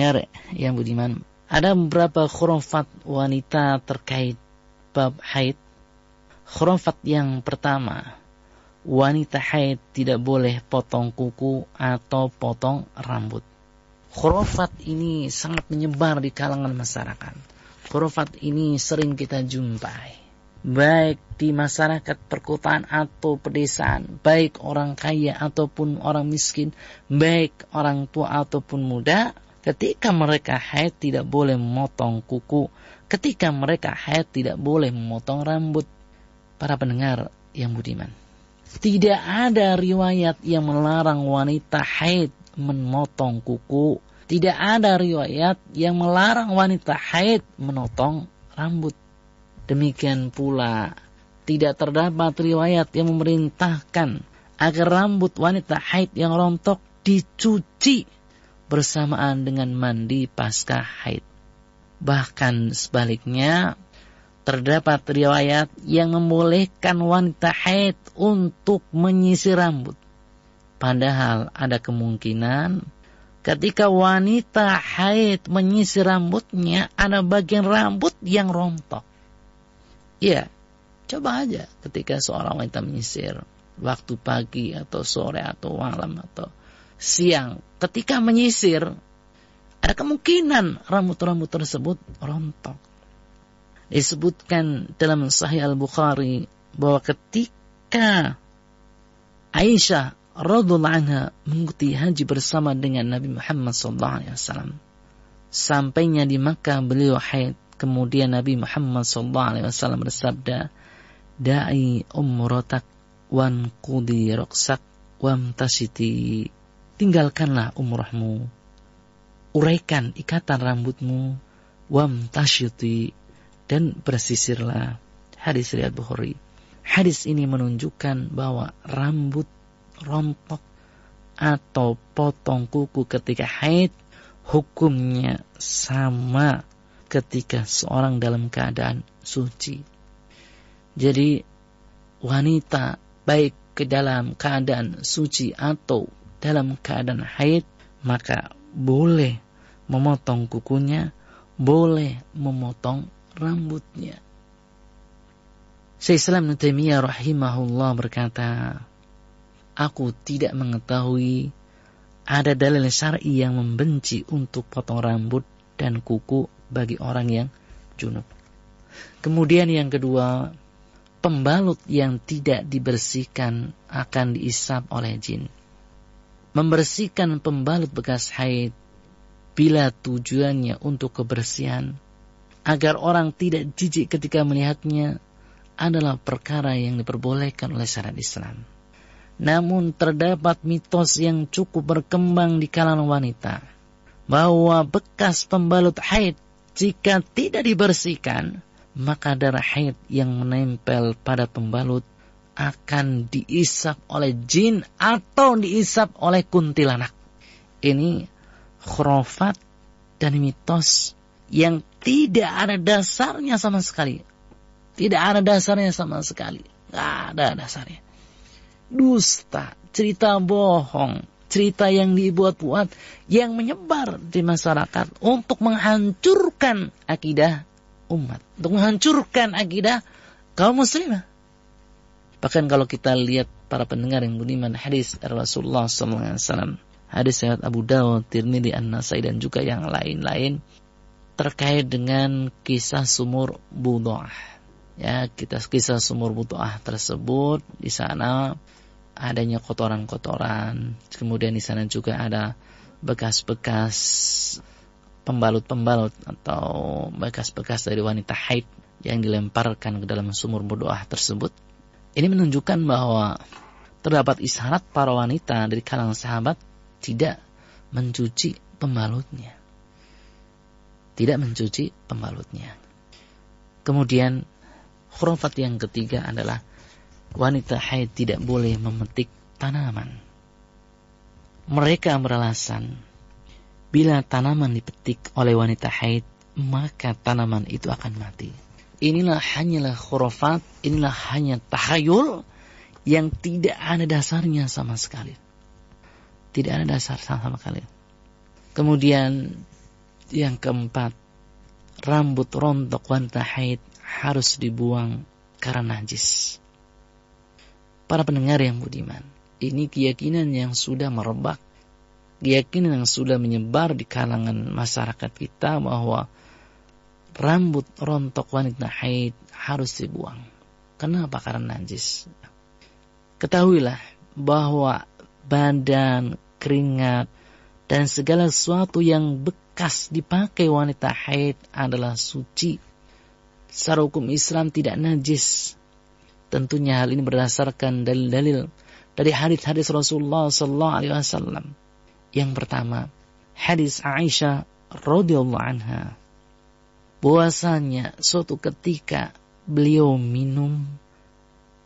pendengar yang budiman, ada beberapa khurafat wanita terkait bab haid. Khurafat yang pertama, wanita haid tidak boleh potong kuku atau potong rambut. Khurafat ini sangat menyebar di kalangan masyarakat. Khurafat ini sering kita jumpai, baik di masyarakat perkotaan atau pedesaan, baik orang kaya ataupun orang miskin, baik orang tua ataupun muda. Ketika mereka haid tidak boleh memotong kuku, ketika mereka haid tidak boleh memotong rambut. Para pendengar yang budiman, tidak ada riwayat yang melarang wanita haid memotong kuku. Tidak ada riwayat yang melarang wanita haid memotong rambut. Demikian pula tidak terdapat riwayat yang memerintahkan agar rambut wanita haid yang rontok dicuci bersamaan dengan mandi pasca haid. Bahkan sebaliknya, terdapat riwayat yang membolehkan wanita haid untuk menyisir rambut. Padahal ada kemungkinan ketika wanita haid menyisir rambutnya, ada bagian rambut yang rontok. Ya, coba aja ketika seorang wanita menyisir, waktu pagi atau sore atau malam atau siang. Ketika menyisir, ada kemungkinan rambut-rambut tersebut rontok. Disebutkan dalam Sahih Al-Bukhari bahwa ketika Aisyah radhiyallahu anha mengikuti haji bersama dengan Nabi Muhammad SAW, sampainya di Makkah beliau haid. Kemudian Nabi Muhammad SAW bersabda, "Da'i umratak wan qudi raqsak wamtasiti." Tinggalkanlah umrahmu, uraikan ikatan rambutmu, wamtasiti, dan bersisirlah. Hadis riwayat Bukhari. Hadis ini menunjukkan bahwa rambut rontok atau potong kuku ketika haid hukumnya sama ketika seorang dalam keadaan suci. Jadi wanita baik ke dalam keadaan suci atau dalam keadaan haid, maka boleh memotong kukunya, boleh memotong rambutnya. Syekh Islam Ibnu Taimiyah rahimahullah berkata, aku tidak mengetahui ada dalil syar'i yang membenci untuk potong rambut dan kuku bagi orang yang junub. Kemudian yang kedua, pembalut yang tidak dibersihkan akan diisap oleh jin. Membersihkan pembalut bekas haid bila tujuannya untuk kebersihan agar orang tidak jijik ketika melihatnya adalah perkara yang diperbolehkan oleh syariat Islam. Namun terdapat mitos yang cukup berkembang di kalangan wanita bahwa bekas pembalut haid jika tidak dibersihkan, maka darah haid yang menempel pada pembalut akan diisap oleh jin atau diisap oleh kuntilanak. Ini khurafat dan mitos yang tidak ada dasarnya sama sekali. Tidak ada dasarnya sama sekali. Tidak ada dasarnya. Dusta, cerita bohong, cerita yang dibuat-buat, yang menyebar di masyarakat untuk menghancurkan akidah umat, untuk menghancurkan akidah kaum muslimah. Bahkan kalau kita lihat para pendengar yang budiman, hadis Rasulullah SAW, hadis riwayat Abu Dawud, Tirmidzi, An-Nasai dan juga yang lain-lain terkait dengan kisah sumur Budu'ah. Ya, kisah sumur Budu'ah tersebut, di sana adanya kotoran-kotoran, kemudian di sana juga ada bekas-bekas pembalut-pembalut atau bekas-bekas dari wanita haid yang dilemparkan ke dalam sumur Budu'ah tersebut. Ini menunjukkan bahwa terdapat isyarat para wanita dari kalangan sahabat tidak mencuci pembalutnya. Tidak mencuci pembalutnya. Kemudian khurafat yang ketiga adalah wanita haid tidak boleh memetik tanaman. Mereka beralasan bila tanaman dipetik oleh wanita haid, maka tanaman itu akan mati. Inilah hanyalah khurafat, inilah hanya takhayul yang tidak ada dasarnya sama sekali. Tidak ada dasar sama sekali. Kemudian Yang keempat, rambut rontok wanita haid harus dibuang karena najis. Para pendengar yang budiman, ini keyakinan yang sudah merebak, keyakinan yang sudah menyebar di kalangan masyarakat kita bahwa rambut rontok wanita haid harus dibuang. Kenapa? Karena najis. Ketahuilah bahwa badan, keringat, dan segala sesuatu yang bekas dipakai wanita haid adalah suci. Secara hukum Islam tidak najis. Tentunya hal ini berdasarkan dalil-dalil dari hadis-hadis Rasulullah SAW. Yang pertama, hadis Aisyah radhiyallahu anha, bahwasanya suatu ketika beliau minum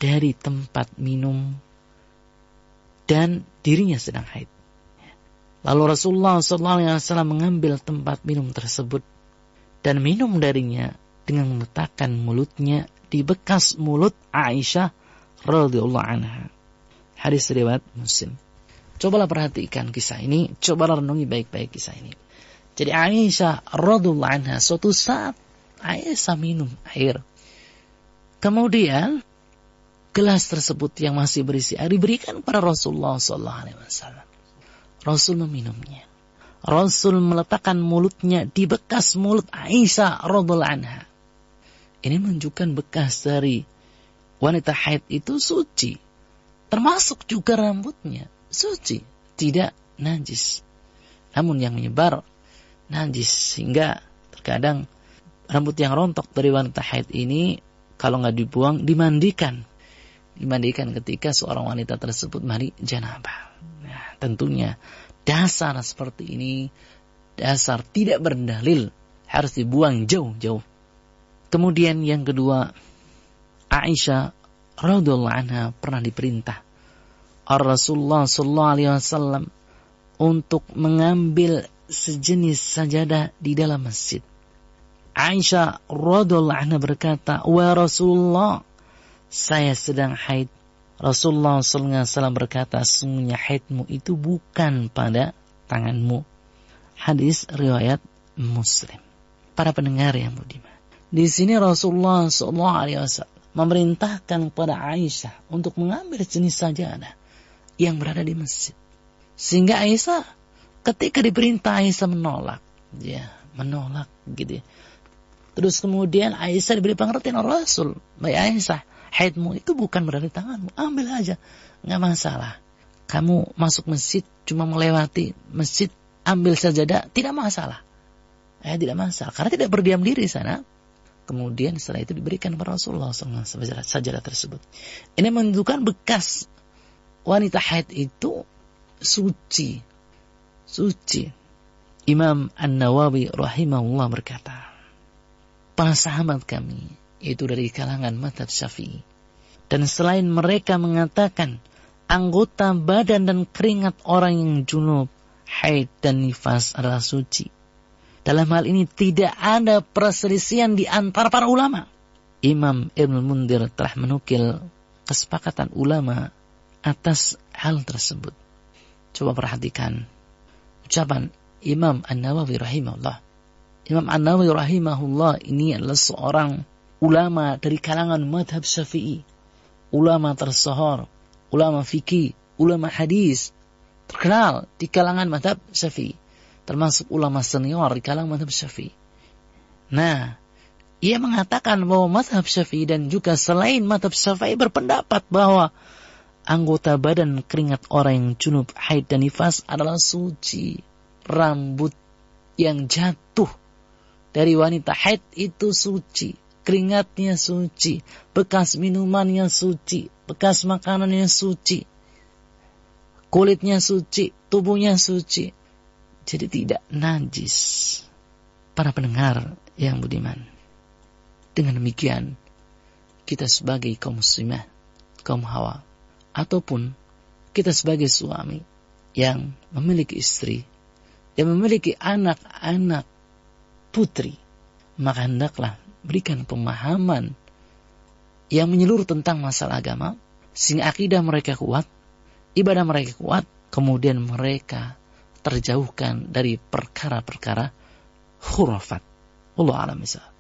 dari tempat minum dan dirinya sedang haid. Lalu Rasulullah SAW mengambil tempat minum tersebut dan minum darinya dengan meletakkan mulutnya di bekas mulut Aisyah radhiyallahu anha. Hadis riwayat Muslim. Cobalah perhatikan kisah ini, cobalah renungi baik-baik kisah ini. Jadi Aisyah radhiyallahu anha suatu saat Aisyah minum air. Kemudian gelas tersebut yang masih berisi air diberikan kepada Rasulullah SAW. Rasul meminumnya. Rasul meletakkan mulutnya di bekas mulut Aisyah radhiyallahu anha. Ini menunjukkan bekas dari wanita haid itu suci. Termasuk juga rambutnya suci, tidak najis. Namun yang menyebar najis, sehingga terkadang rambut yang rontok dari wanita haid ini kalau nggak dibuang dimandikan ketika seorang wanita tersebut mandi janabah. Nah, tentunya dasar seperti ini dasar tidak berdalil, harus dibuang jauh-jauh. Kemudian yang kedua, Aisyah radhiyallahu anha pernah diperintah Rasulullah SAW untuk mengambil sejenis sajadah di dalam masjid. Aisyah radhiyallahu anha berkata, "Wa Rasulullah, saya sedang haid." Rasulullah SAW berkata, "Sungguhnya haidmu itu bukan pada tanganmu." Hadis riwayat Muslim. Para pendengar yang budiman, di sini Rasulullah SAW memerintahkan kepada Aisyah untuk mengambil jenis sajadah yang berada di masjid. Sehingga Aisyah ketika diperintah, Aisyah menolak. Ya, menolak gitu ya. Terus kemudian Aisyah diberi pengertian oleh Rasul. Baik Aisyah, haidmu itu bukan berada di tanganmu. Ambil aja, nggak masalah. Kamu masuk masjid, cuma melewati masjid, ambil sajadah, tidak masalah. Tidak masalah, karena tidak berdiam diri sana. Kemudian setelah itu diberikan kepada Rasulullah SAW sajadah tersebut. Ini menunjukkan bekas wanita haid itu suci. Suci. Imam An-Nawawi rahimahullah berkata, para sahabat kami, itu dari kalangan mazhab Syafi'i, dan selain mereka mengatakan anggota badan dan keringat orang yang junub, haid dan nifas adalah suci. Dalam hal ini tidak ada perselisihan di antara para ulama. Imam Ibn Mundir telah menukil kesepakatan ulama atas hal tersebut. Coba perhatikan ucapan Imam An-Nawawi rahimahullah. Imam An-Nawawi rahimahullah ini adalah seorang ulama dari kalangan madhab Syafi'i. Ulama tersohor, ulama fikih, ulama hadis, terkenal di kalangan madhab Syafi'i. Termasuk ulama senior di kalangan mazhab Syafi'i. Nah, ia mengatakan bahwa mazhab Syafi'i dan juga selain mazhab Syafi'i berpendapat bahwa anggota badan keringat orang yang junub, haid dan nifas adalah suci. Rambut yang jatuh dari wanita haid itu suci. Keringatnya suci. Bekas minumannya suci. Bekas makanannya suci. Kulitnya suci. Tubuhnya suci. Jadi tidak najis. Para pendengar yang budiman, dengan demikian kita sebagai kaum muslimah, kaum hawa, ataupun kita sebagai suami yang memiliki istri, yang memiliki anak-anak putri, maka hendaklah berikan pemahaman yang menyeluruh tentang masalah agama, sehingga akidah mereka kuat, ibadah mereka kuat, kemudian mereka terjauhkan dari perkara-perkara khurafat. Allah alam misal.